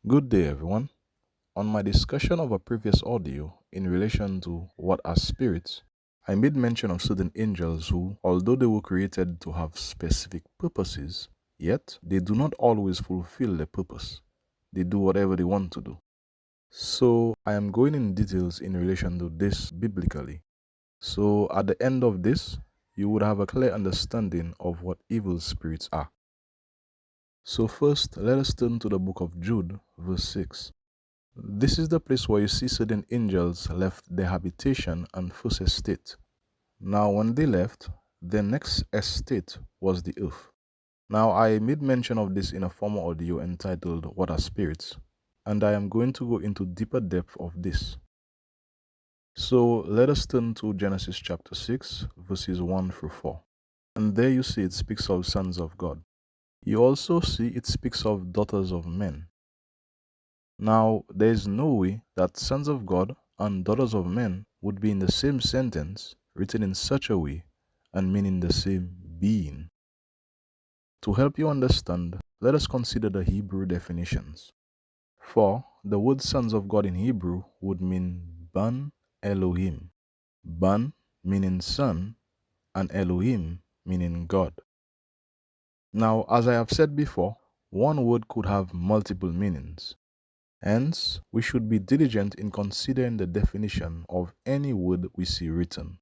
Good day, everyone. On my discussion of a previous audio in relation to what are spirits, I made mention of certain angels who, although they were created to have specific purposes, yet they do not always fulfill their purpose. They do whatever they want to do. So I am going in details in relation to this biblically. So at the end of this, you would have a clear understanding of what evil spirits are. So first, let us turn to the book of Jude, verse 6. This is the place where you see certain angels left their habitation and first estate. Now when they left, their next estate was the earth. Now I made mention of this in a former audio entitled What are Spirits? And I am going to go into deeper depth of this. So let us turn to Genesis chapter 6, verses 1 through 4. And there you see it speaks of sons of God. You also see it speaks of daughters of men. Now, there is no way that sons of God and daughters of men would be in the same sentence, written in such a way, and meaning the same being. To help you understand, let us consider the Hebrew definitions. For the word sons of God in Hebrew would mean Ban Elohim. Ban meaning son, and Elohim meaning God. Now, as I have said before, one word could have multiple meanings. Hence, we should be diligent in considering the definition of any word we see written.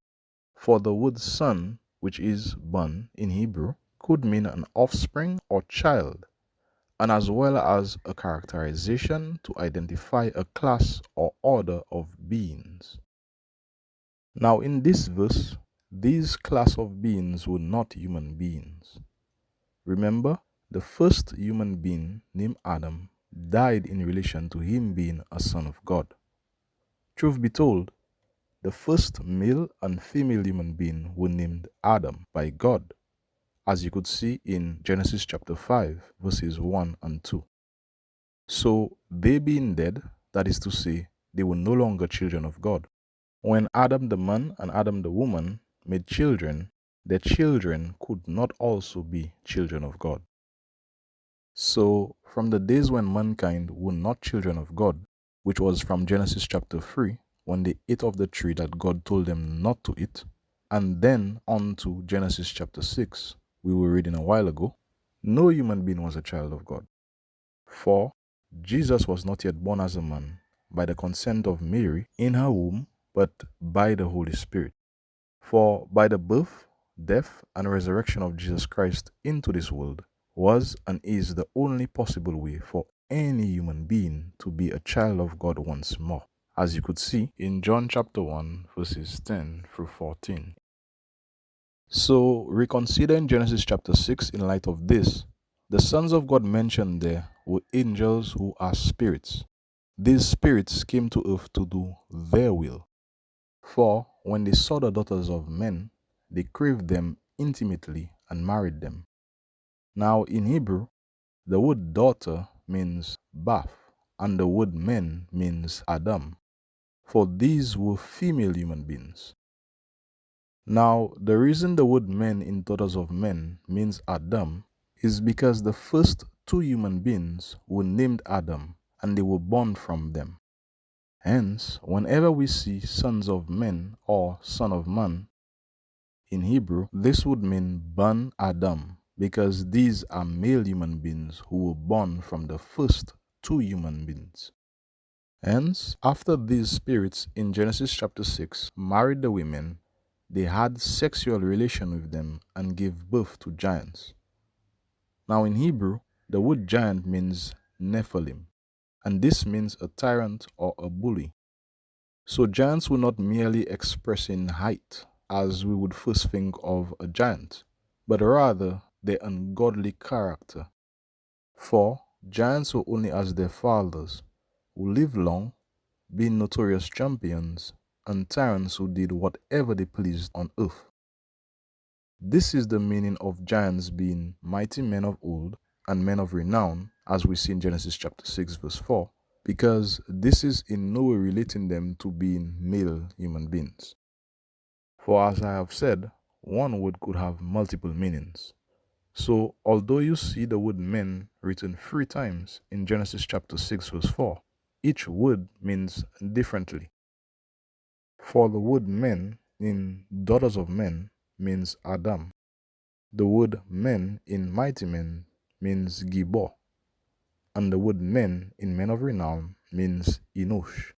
For the word son, which is ban in Hebrew, could mean an offspring or child, and as well as a characterization to identify a class or order of beings. Now, in this verse, these class of beings were not human beings. Remember, the first human being, named Adam, died in relation to him being a son of God. Truth be told, the first male and female human being were named Adam by God, as you could see in Genesis chapter 5, verses 1 and 2. So, they being dead, that is to say, they were no longer children of God. When Adam the man and Adam the woman made children, their children could not also be children of God. So, from the days when mankind were not children of God, which was from Genesis chapter 3, when they ate of the tree that God told them not to eat, and then on to Genesis chapter 6, we were reading a while ago, no human being was a child of God. For Jesus was not yet born as a man by the consent of Mary in her womb, but by the Holy Spirit. For by the birth, death, and resurrection of Jesus Christ into this world, was and is the only possible way for any human being to be a child of God once more, as you could see in John chapter 1, verses 10 through 14. So, reconsidering Genesis chapter 6 in light of this, the sons of God mentioned there were angels who are spirits. These spirits came to earth to do their will. For when they saw the daughters of men, they craved them intimately and married them. Now, in Hebrew, the word daughter means bath, and the word men means Adam, for these were female human beings. Now, the reason the word men in daughters of men means Adam is because the first two human beings were named Adam and they were born from them. Hence, whenever we see sons of men or son of man in Hebrew, this would mean Ban Adam, because these are male human beings who were born from the first two human beings. Hence, after these spirits in Genesis chapter 6 married the women, they had sexual relation with them and gave birth to giants. Now in Hebrew, the word giant means Nephilim, and this means a tyrant or a bully. So giants were not merely expressing height, as we would first think of a giant, but rather their ungodly character. For giants were only as their fathers, who lived long, being notorious champions, and tyrants who did whatever they pleased on earth. This is the meaning of giants being mighty men of old and men of renown, as we see in Genesis chapter 6 verse 4, because this is in no way relating them to being male human beings. For as I have said, one word could have multiple meanings. So, although you see the word men written 3 times in Genesis chapter 6 verse 4, each word means differently. For the word men in daughters of men means Adam. The word men in mighty men means Gibor. And the word men in men of renown means Enosh.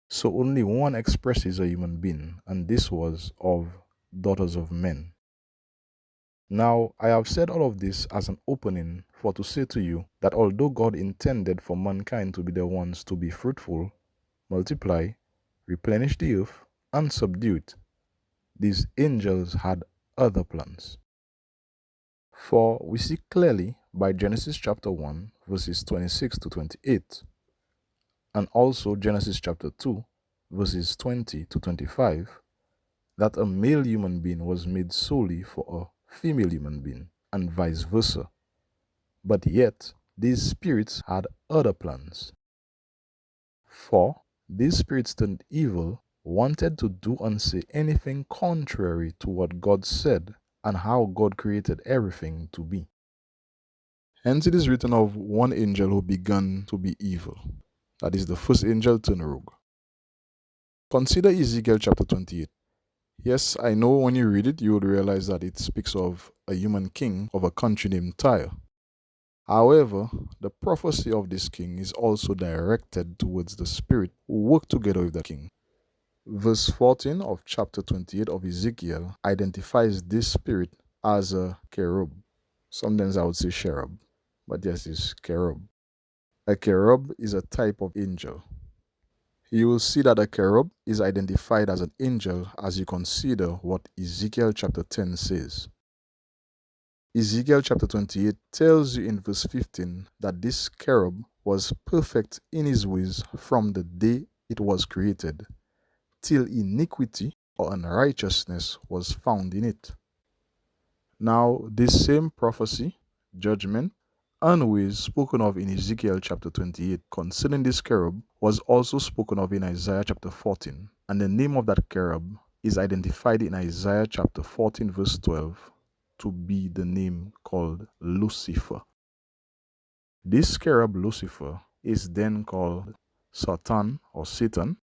So only one expresses a human being, and this was of daughters of men. Now, I have said all of this as an opening for to say to you that although God intended for mankind to be the ones to be fruitful, multiply, replenish the earth, and subdue it, these angels had other plans. For we see clearly by Genesis chapter 1, verses 26 to 28, and also Genesis chapter 2, verses 20 to 25, that a male human being was made solely for a female human being, and vice versa. But yet, these spirits had other plans. For these spirits turned evil, wanted to do and say anything contrary to what God said and how God created everything to be. Hence it is written of one angel who began to be evil. That is the first angel turned rogue. Consider Ezekiel chapter 28. Yes, I know when you read it, you will realize that it speaks of a human king of a country named Tyre. However, the prophecy of this king is also directed towards the spirit who work together with the king. Verse 14 of chapter 28 of Ezekiel identifies this spirit as a cherub. Sometimes I would say cherub, but yes, it's cherub. A cherub is a type of angel. You will see that a cherub is identified as an angel as you consider what Ezekiel chapter 10 says. Ezekiel chapter 28 tells you in verse 15 that this cherub was perfect in his ways from the day it was created, till iniquity or unrighteousness was found in it. Now, this same prophecy, judgment, and ways spoken of in Ezekiel chapter 28 concerning this cherub was also spoken of in Isaiah chapter 14, and the name of that cherub is identified in Isaiah chapter 14 verse 12 to be the name called Lucifer. This cherub Lucifer is then called Satan or Satan,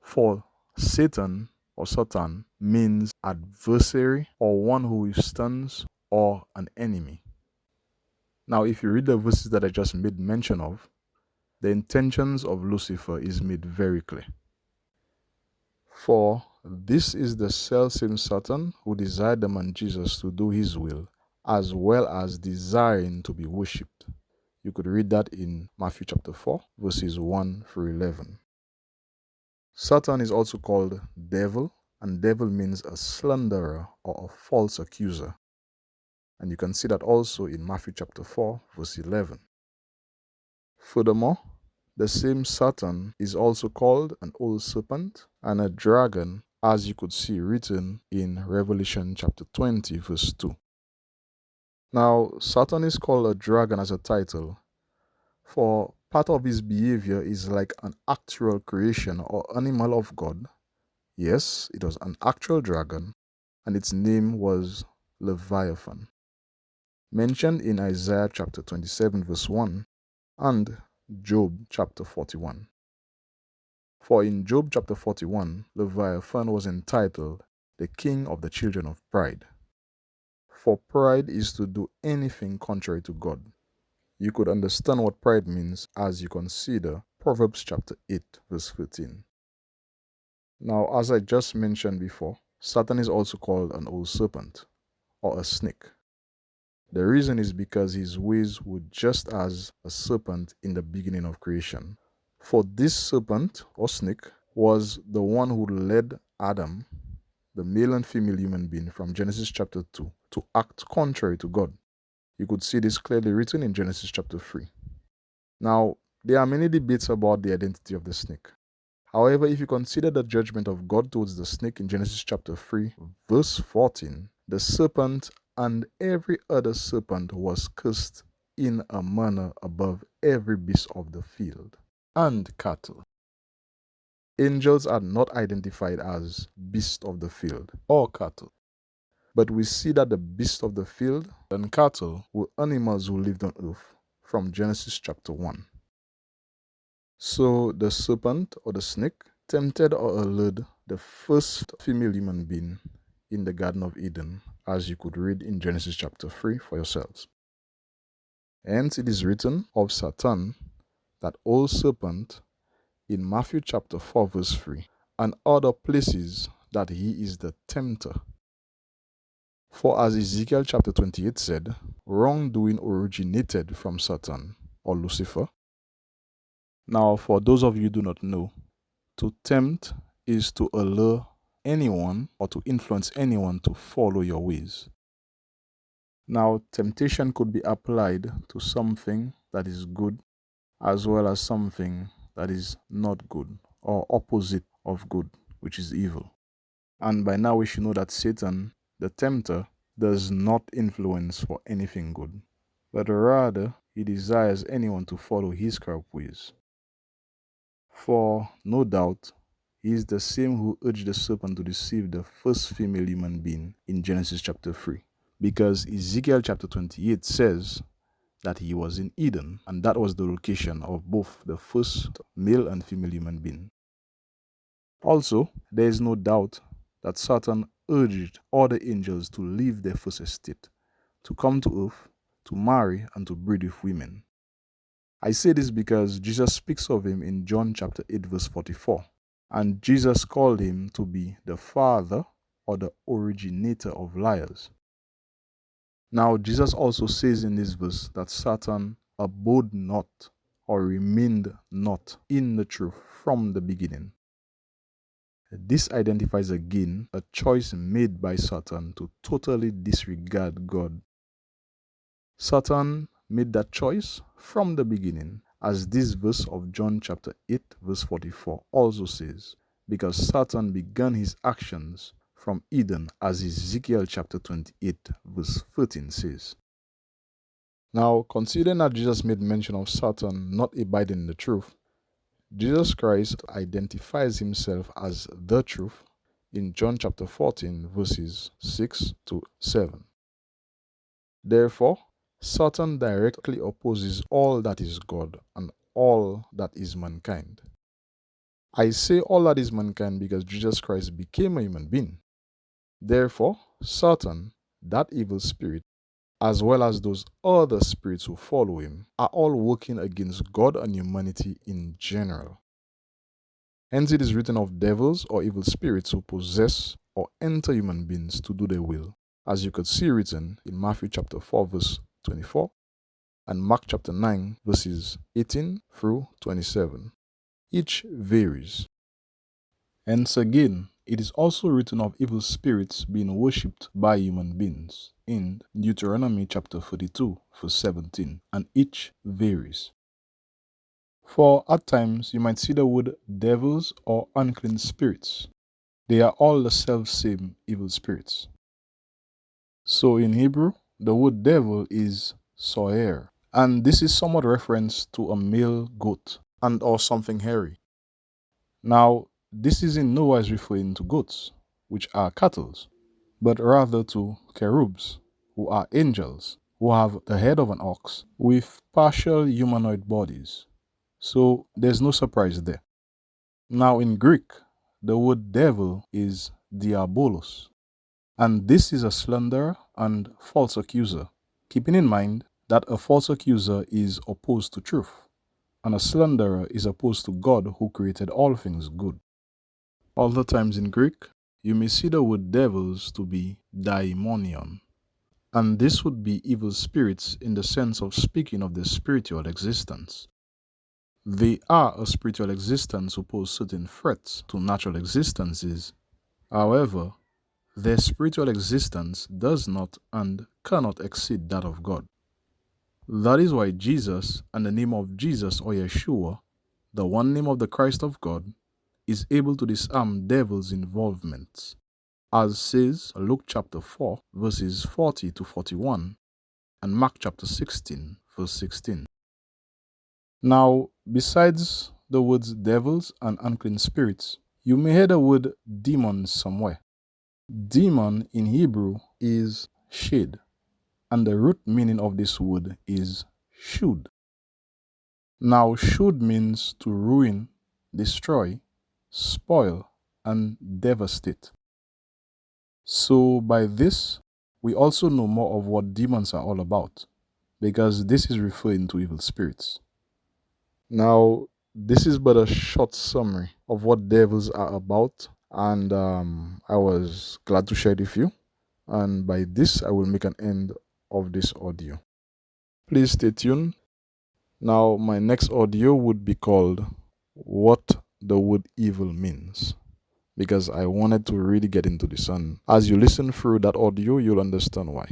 for Satan or Satan means adversary or one who withstands or an enemy. Now, if you read the verses that I just made mention of, the intentions of Lucifer is made very clear. For this is the selfsame Satan who desired the man Jesus to do his will, as well as desiring to be worshipped. You could read that in Matthew chapter 4, verses 1 through 11. Satan is also called devil, and devil means a slanderer or a false accuser. And you can see that also in Matthew chapter 4, verse 11. Furthermore, the same Satan is also called an old serpent and a dragon, as you could see written in Revelation chapter 20, verse 2. Now, Satan is called a dragon as a title, for part of his behavior is like an actual creation or animal of God. Yes, it was an actual dragon, and its name was Leviathan, mentioned in Isaiah chapter 27, verse 1, and Job chapter 41. For in Job chapter 41, Leviathan was entitled the king of the children of pride. For pride is to do anything contrary to God. You could understand what pride means as you consider Proverbs chapter 8, verse 13. Now, as I just mentioned before, Satan is also called an old serpent or a snake. The reason is because his ways were just as a serpent in the beginning of creation. For this serpent or snake was the one who led Adam, the male and female human being from Genesis chapter 2, to act contrary to God. You could see this clearly written in Genesis chapter 3. Now, there are many debates about the identity of the snake. However, if you consider the judgment of God towards the snake in Genesis chapter 3, verse 14, the serpent and every other serpent was cursed in a manner above every beast of the field and cattle. Angels are not identified as beasts of the field or cattle. But we see that the beasts of the field and cattle were animals who lived on earth from Genesis chapter 1. So the serpent or the snake tempted or allured the first female human being in the Garden of Eden, as you could read in Genesis chapter 3 for yourselves. Hence it is written of Satan, that old serpent, in Matthew chapter 4 verse 3, and other places, that he is the tempter. For as Ezekiel chapter 28 said, wrongdoing originated from Satan or Lucifer. Now, for those of you who do not know, to tempt is to allure anyone or to influence anyone to follow your ways. Now, temptation could be applied to something that is good as well as something that is not good or opposite of good, which is evil. And by now we should know that Satan, the tempter, does not influence for anything good, but rather he desires anyone to follow his corrupt ways. For no doubt, he is the same who urged the serpent to deceive the first female human being in Genesis chapter 3. Because Ezekiel chapter 28 says that he was in Eden, and that was the location of both the first male and female human being. Also, there is no doubt that Satan urged all the angels to leave their first estate, to come to earth, to marry, and to breed with women. I say this because Jesus speaks of him in John chapter 8 verse 44, and Jesus called him to be the father or the originator of liars. Now, Jesus also says in this verse that Satan abode not or remained not in the truth from the beginning. This identifies again a choice made by Satan to totally disregard God. Satan made that choice from the beginning, as this verse of John chapter 8 verse 44 also says, because Satan began his actions from Eden, as Ezekiel chapter 28 verse 13 says. Now, considering that Jesus made mention of Satan not abiding in the truth, Jesus Christ identifies himself as the truth in John chapter 14 verses 6 to 7. Therefore, Satan directly opposes all that is God and all that is mankind. I say all that is mankind because Jesus Christ became a human being. Therefore, Satan, that evil spirit, as well as those other spirits who follow him, are all working against God and humanity in general. Hence it is written of devils or evil spirits who possess or enter human beings to do their will, as you could see written in Matthew chapter 4 verse 24 and Mark chapter 9 verses 18 through 27. Each varies. Hence again, it is also written of evil spirits being worshipped by human beings in Deuteronomy chapter 32 verse 17, and each varies. For at times you might see the word devils or unclean spirits. They are all the self-same evil spirits. So in Hebrew, the word devil is soer, and this is somewhat reference to a male goat and or something hairy. Now, this is in no wise referring to goats, which are cattle, but rather to cherubs, who are angels, who have the head of an ox with partial humanoid bodies. So there's no surprise there. Now in Greek, the word devil is diabolos, and this is a slanderer and false accuser, keeping in mind that a false accuser is opposed to truth, and a slanderer is opposed to God who created all things good. Other times in Greek, you may see the word devils to be daimonion, and this would be evil spirits in the sense of speaking of their spiritual existence. They are a spiritual existence who pose certain threats to natural existences. However, their spiritual existence does not and cannot exceed that of God. That is why Jesus and the name of Jesus or Yeshua, the one name of the Christ of God, is able to disarm devils' involvements, as says Luke chapter 4 verses 40 to 41 and Mark chapter 16 verse 16. Now, besides the words devils and unclean spirits, you may hear the word demons somewhere. Demon in Hebrew is shade, and the root meaning of this word is should. Now, should means to ruin, destroy, spoil, and devastate. So, by this, we also know more of what demons are all about, because this is referring to evil spirits. Now, this is but a short summary of what devils are about, and I was glad to share it with you. And by this, I will make an end of this audio. Please stay tuned. Now, my next audio would be called What the Word Evil Means, because I wanted to really get into this. And as you listen through that audio, you'll understand why.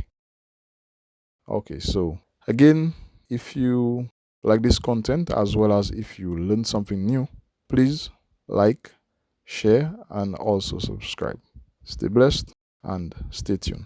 Okay, so again, if you like this content as well as if you learned something new, please like, share, and also subscribe. Stay blessed and stay tuned.